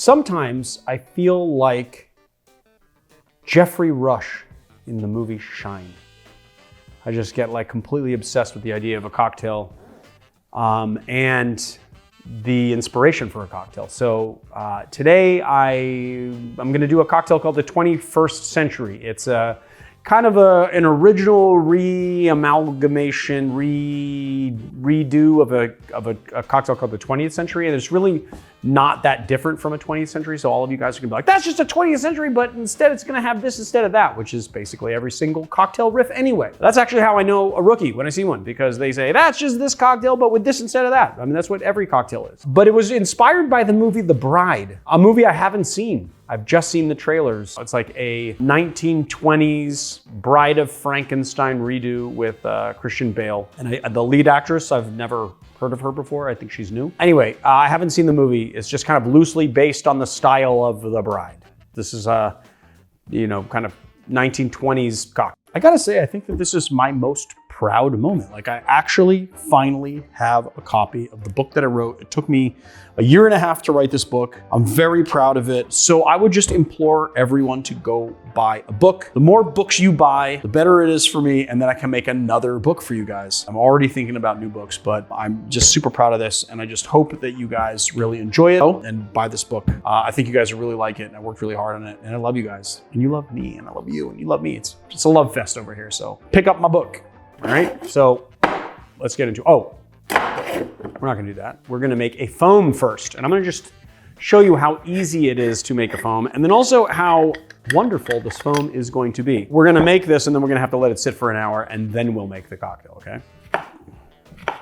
Sometimes I feel like Jeffrey Rush in the movie Shine. I just get like completely obsessed with the idea of a cocktail and the inspiration for a cocktail. So today I'm gonna do a cocktail called the 21st Century. It's a kind of an original re-amalgamation, redo of a cocktail called the 20th Century, and it's really not that different from a 20th Century. So all of you guys are gonna be like, that's just a 20th Century, but instead it's gonna have this instead of that, which is basically every single cocktail riff anyway. That's actually how I know a rookie when I see one, because they say, that's just this cocktail, but with this instead of that. I mean, that's what every cocktail is. But it was inspired by the movie The Bride, a movie I haven't seen. I've just seen the trailers. It's like a 1920s Bride of Frankenstein redo with Christian Bale. And the lead actress, I've never heard of her before. I think she's new. Anyway, I haven't seen the movie. It's just kind of loosely based on the style of The Bride. This is a, kind of 1920s cocktail. I gotta say, I think that this is my most proud moment. Like, I actually finally have a copy of the book that I wrote. It took me a year and a half to write this book. I'm very proud of it. So I would just implore everyone to go buy a book. The more books you buy, the better it is for me, and then I can make another book for you guys. I'm already thinking about new books, but I'm just super proud of this, and I just hope that you guys really enjoy it and buy this book. I think you guys will really like it, and I worked really hard on it, and I love you guys, and you love me, and I love you, and you love me. It's a love fest over here, so pick up my book. All right, so let's get into, we're not gonna do that. We're gonna make a foam first, and I'm gonna just show you how easy it is to make a foam, and then also how wonderful this foam is going to be. We're gonna make this, and then we're gonna have to let it sit for an hour, and then we'll make the cocktail, okay?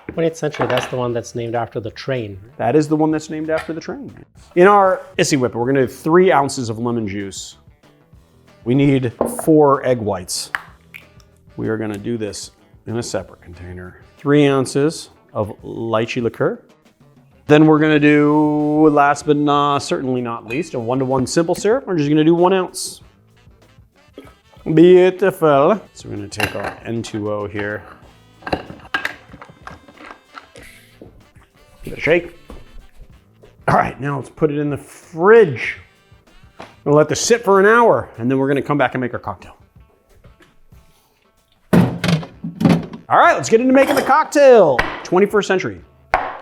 20th Century, that's the one that's named after the train. That is the one that's named after the train. In our Issy Whipper, we're gonna do 3 ounces of lemon juice. We need 4 egg whites. We are gonna do this in a separate container. 3 ounces of Lychee Liqueur. Then we're gonna do, last but certainly not least, a 1-to-1 simple syrup. We're just gonna do 1 ounce. Beautiful. So we're gonna take our N2O here. Give it a shake. All right, now let's put it in the fridge. We'll let this sit for an hour, and then we're gonna come back and make our cocktail. All right, let's get into making the cocktail. 21st Century.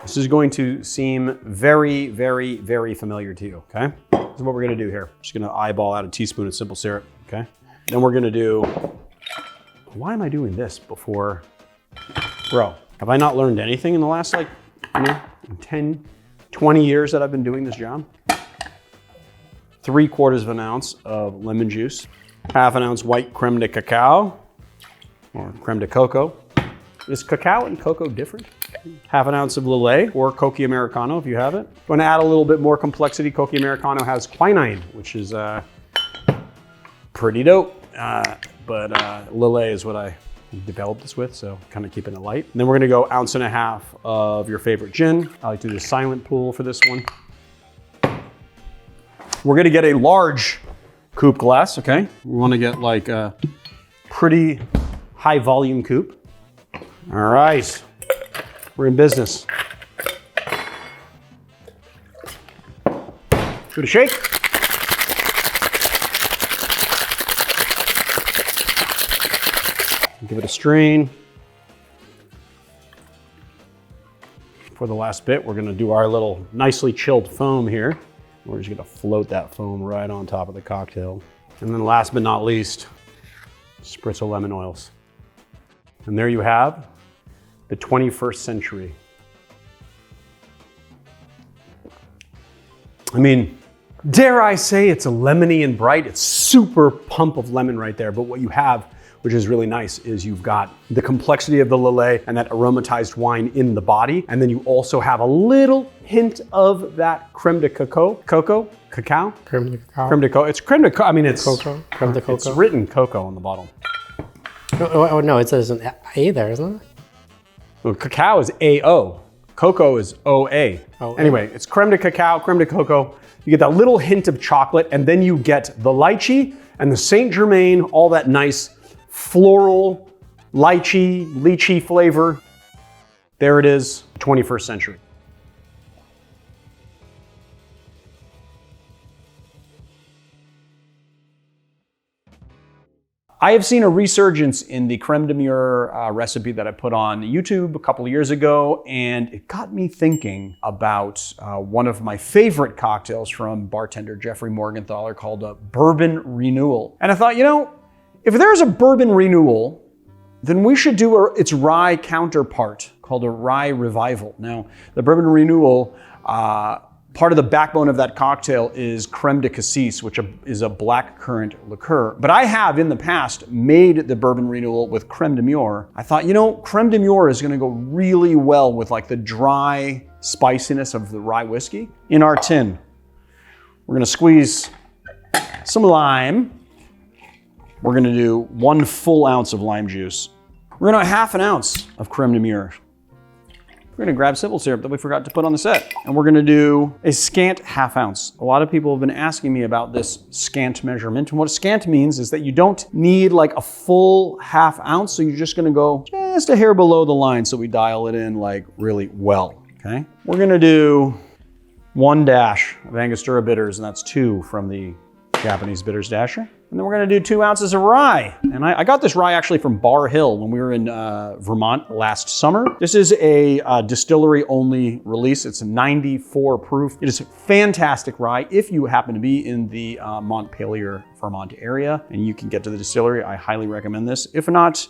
This is going to seem very, very, very familiar to you, okay? This is what we're gonna do here. Just gonna eyeball out a teaspoon of simple syrup, okay? Then we're gonna do, why am I doing this before? Bro, have I not learned anything in the last 10, 20 years that I've been doing this job? 3/4 of an ounce of lemon juice, 1/2 ounce white creme de cacao, or creme de coco. Is cacao and cocoa different? 1/2 ounce of Lillet, or Coco Americano if you have it. Want to add a little bit more complexity, Coco Americano has quinine, which is pretty dope. But Lillet is what I developed this with, so kind of keeping it light. And then we're gonna go 1.5 ounces of your favorite gin. I like to do the silent pool for this one. We're gonna get a large coupe glass, okay? We wanna get like a pretty high volume coupe. All right, we're in business. Give it a shake. Give it a strain. For the last bit, we're gonna do our little nicely chilled foam here. We're just gonna float that foam right on top of the cocktail. And then last but not least, spritz of lemon oils. And there you have the 21st century. I mean, dare I say it's a lemony and bright. It's super pump of lemon right there. But what you have, which is really nice, is you've got the complexity of the Lillet and that aromatized wine in the body. And then you also have a little hint of that creme de cacao. Cacao? Creme de cacao. Creme de cocoa. It's creme de cocoa. I mean, it's Coco. Creme de cocoa. It's written cocoa on the bottle. No, it says an A there, isn't it? Well, cacao is AO. Cocoa is OA. Oh, anyway, it's creme de cacao, creme de cocoa. You get that little hint of chocolate, and then you get the lychee and the Saint Germain, all that nice floral lychee flavor. There it is, 21st century. I have seen a resurgence in the Creme de Mure recipe that I put on YouTube a couple of years ago, and it got me thinking about one of my favorite cocktails from bartender Jeffrey Morgenthaler called a Bourbon Renewal. And I thought, you know, if there's a Bourbon Renewal, then we should do its rye counterpart called a Rye Revival. Now, the Bourbon Renewal, part of the backbone of that cocktail is creme de cassis, which is a black currant liqueur. But I have in the past made the Bourbon Renewal with Creme de Mure. I thought, you know, Creme de Mure is gonna go really well with like the dry spiciness of the rye whiskey. In our tin, we're gonna squeeze some lime. We're gonna do 1 full ounce of lime juice. We're gonna have 1/2 ounce of Creme de Mure. We're gonna grab simple syrup that we forgot to put on the set. And we're gonna do a scant 1/2 ounce. A lot of people have been asking me about this scant measurement. And what a scant means is that you don't need like a full 1/2 ounce. So you're just gonna go just a hair below the line so we dial it in like really well, okay? We're gonna do 1 dash of Angostura bitters, and that's 2 from the Japanese bitters dasher. And then we're gonna do 2 ounces of rye. And I got this rye actually from Bar Hill when we were in Vermont last summer. This is a distillery only release. It's a 94 proof. It is fantastic rye. If you happen to be in the Montpelier, Vermont area and you can get to the distillery, I highly recommend this. If not,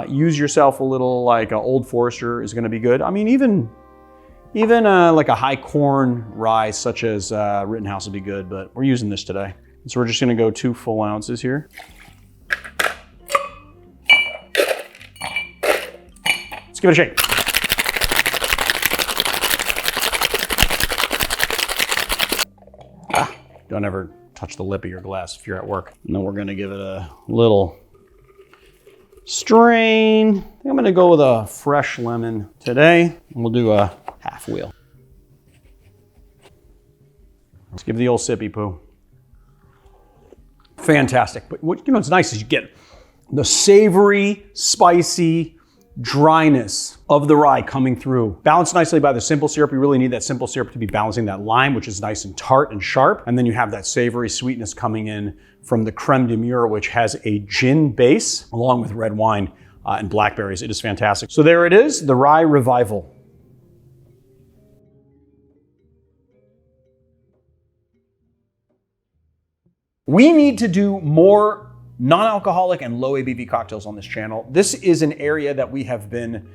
use yourself a little like Old Forester is gonna be good. I mean, even like a high corn rye such as Rittenhouse would be good, but we're using this today. So we're just gonna go 2 full ounces here. Let's give it a shake. Don't ever touch the lip of your glass if you're at work. And then we're gonna give it a little strain. I think I'm gonna go with a fresh lemon today. And we'll do a 1/2 wheel. Let's give the old sippy poo. Fantastic. But what, you know, what's nice is you get the savory, spicy dryness of the rye coming through. Balanced nicely by the simple syrup. You really need that simple syrup to be balancing that lime, which is nice and tart and sharp. And then you have that savory sweetness coming in from the Creme de Mure, which has a gin base along with red wine and blackberries. It is fantastic. So there it is, the Rye Revival. We need to do more non-alcoholic and low ABV cocktails on this channel. This is an area that we have been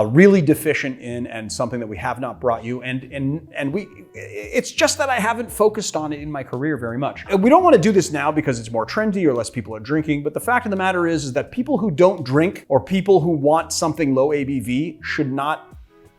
really deficient in and something that we have not brought you. It's just that I haven't focused on it in my career very much. We don't want to do this now because it's more trendy or less people are drinking. But the fact of the matter is that people who don't drink or people who want something low ABV should not,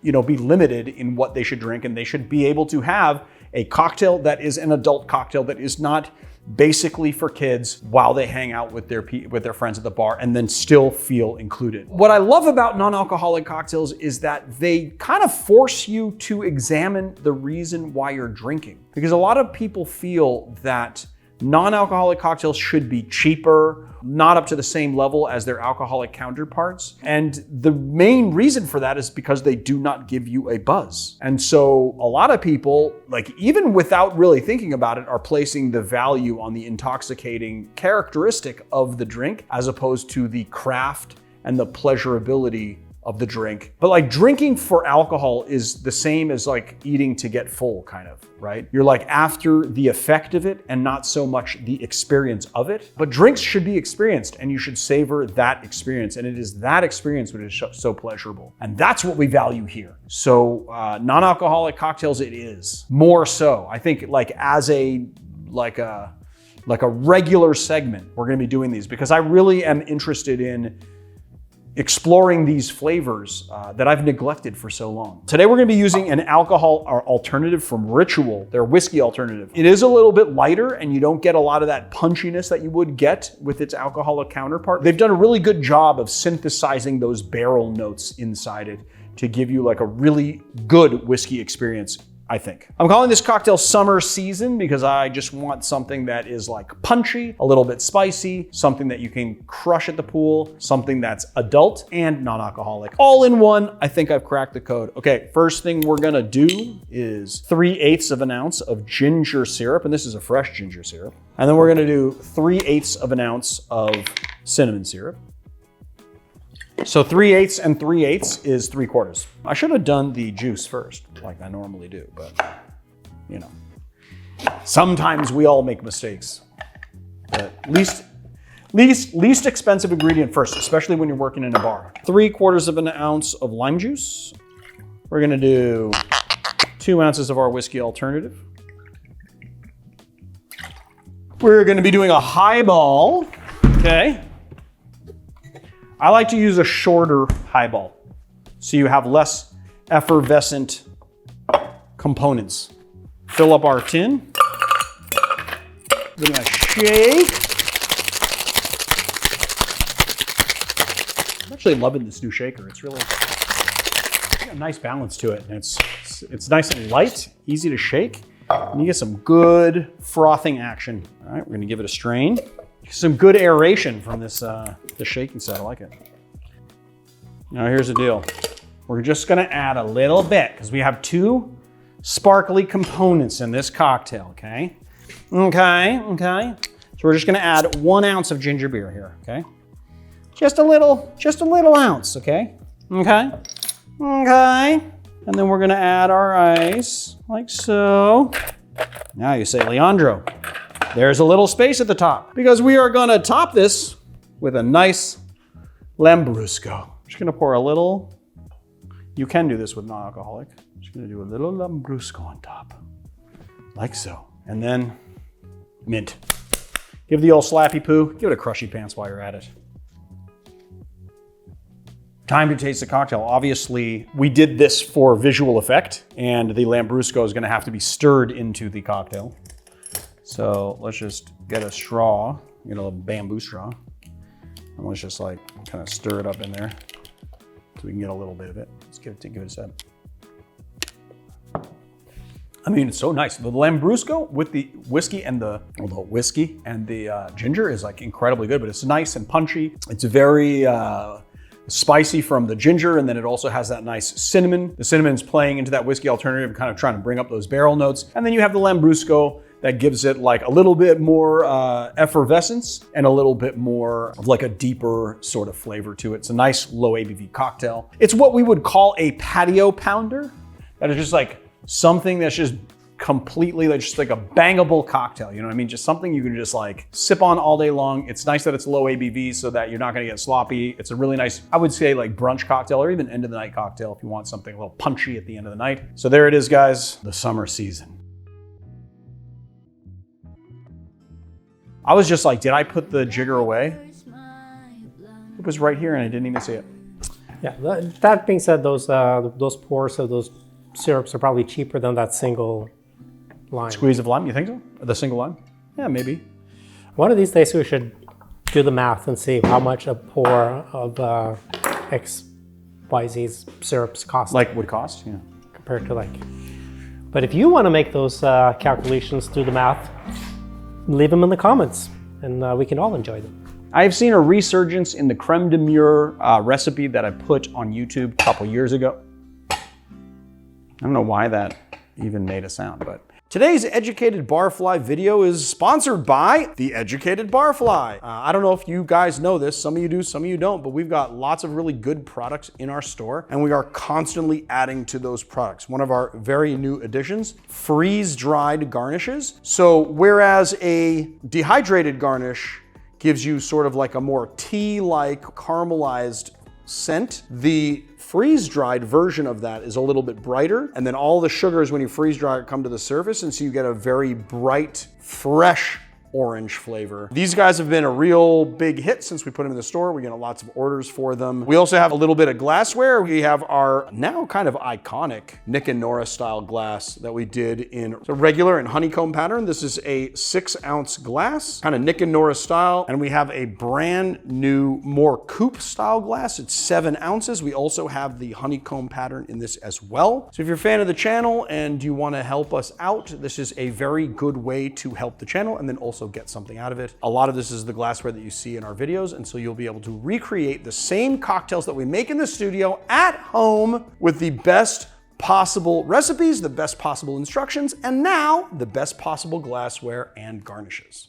you know, be limited in what they should drink. And they should be able to have a cocktail that is an adult cocktail that is not basically for kids while they hang out with their friends at the bar and then still feel included. What I love about non-alcoholic cocktails is that they kind of force you to examine the reason why you're drinking. Because a lot of people feel that non-alcoholic cocktails should be cheaper, not up to the same level as their alcoholic counterparts. And the main reason for that is because they do not give you a buzz. And so a lot of people, like even without really thinking about it, are placing the value on the intoxicating characteristic of the drink as opposed to the craft and the pleasurability of the drink. But like drinking for alcohol is the same as like eating to get full, kind of, right? You're like after the effect of it and not so much the experience of it. But drinks should be experienced and you should savor that experience. And it is that experience which is so pleasurable. And that's what we value here. So non-alcoholic cocktails, it is more so. I think like as a regular segment, we're gonna be doing these because I really am interested in exploring these flavors that I've neglected for so long. Today we're gonna be using an alcohol alternative from Ritual, their whiskey alternative. It is a little bit lighter and you don't get a lot of that punchiness that you would get with its alcoholic counterpart. They've done a really good job of synthesizing those barrel notes inside it to give you like a really good whiskey experience I think. I'm calling this cocktail Summer Season because I just want something that is like punchy, a little bit spicy, something that you can crush at the pool, something that's adult and non-alcoholic. All in one, I think I've cracked the code. Okay, first thing we're gonna do is 3/8 of an ounce of ginger syrup, and this is a fresh ginger syrup. And then we're gonna do 3/8 of an ounce of cinnamon syrup. So 3/8 and 3/8 is 3/4. I should have done the juice first, like I normally do, but you know, sometimes we all make mistakes. But least expensive ingredient first, especially when you're working in a bar. 3/4 of an ounce of lime juice. We're gonna do 2 ounces of our whiskey alternative. We're gonna be doing a highball, okay? I like to use a shorter highball, so you have less effervescent components. Fill up our tin. We're gonna shake. I'm actually loving this new shaker. It's really got a nice balance to it. And it's nice and light, easy to shake. And you get some good frothing action. All right, we're gonna give it a strain. Some good aeration from this the shaking set. I like it. Now here's the deal. We're just gonna add a little bit because we have 2 sparkly components in this cocktail, okay? Okay. So we're just gonna add 1 ounce of ginger beer here, okay? Just a little ounce, okay? Okay. And then we're gonna add our ice, like so. Now you say, Leandro, there's a little space at the top because we are gonna top this with a nice Lambrusco. I'm just gonna pour a little, you can do this with non-alcoholic. I'm just gonna do a little Lambrusco on top, like so. And then mint. Give the old slappy poo, give it a crushy pants while you're at it. Time to taste the cocktail. Obviously, we did this for visual effect, and the Lambrusco is gonna have to be stirred into the cocktail. So let's just get a straw, get a little bamboo straw, and let's just like kind of stir it up in there so we can get a little bit of it. Let's give it a sip. I mean, it's so nice. The Lambrusco with the whiskey and the ginger is like incredibly good, but it's nice and punchy. It's very spicy from the ginger, and then it also has that nice cinnamon. The cinnamon's playing into that whiskey alternative, kind of trying to bring up those barrel notes. And then you have the Lambrusco that gives it like a little bit more effervescence and a little bit more of like a deeper sort of flavor to it. It's a nice low ABV cocktail. It's what we would call a patio pounder. That is just like something that's just completely like just like a bangable cocktail. You know what I mean? Just something you can just like sip on all day long. It's nice that it's low ABV so that you're not gonna get sloppy. It's a really nice, I would say like brunch cocktail or even end of the night cocktail if you want something a little punchy at the end of the night. So there it is, guys, the summer season. I was just like, did I put the jigger away? It was right here and I didn't even see it. Yeah, that being said, those pours of those syrups are probably cheaper than that single lime. Squeeze of lime, you think so? Or the single lime? Yeah, maybe. One of these days we should do the math and see how much a pour of XYZ's syrups cost. Like would cost, yeah. Compared to like. But if you want to make those calculations, do the math, leave them in the comments and we can all enjoy them. I've seen a resurgence in the Creme de Mure recipe that I put on YouTube a couple years ago. I don't know why that even made a sound, but. Today's Educated Barfly video is sponsored by The Educated Barfly. I don't know if you guys know this, some of you do, some of you don't, but we've got lots of really good products in our store and we are constantly adding to those products. One of our very new additions, freeze-dried garnishes. So whereas a dehydrated garnish gives you sort of like a more tea-like caramelized scent, the freeze-dried version of that is a little bit brighter, and then all the sugars when you freeze dry it come to the surface, and so you get a very bright, fresh orange flavor. These guys have been a real big hit since we put them in the store. We get lots of orders for them. We also have a little bit of glassware. We have our now kind of iconic Nick and Nora style glass that we did in a regular and honeycomb pattern. This is a 6-ounce glass, kind of Nick and Nora style. And we have a brand new, more coupe style glass. It's 7 ounces. We also have the honeycomb pattern in this as well. So if you're a fan of the channel and you want to help us out, this is a very good way to help the channel and then also get something out of it. A lot of this is the glassware that you see in our videos, and so you'll be able to recreate the same cocktails that we make in the studio at home with the best possible recipes, the best possible instructions, and now the best possible glassware and garnishes.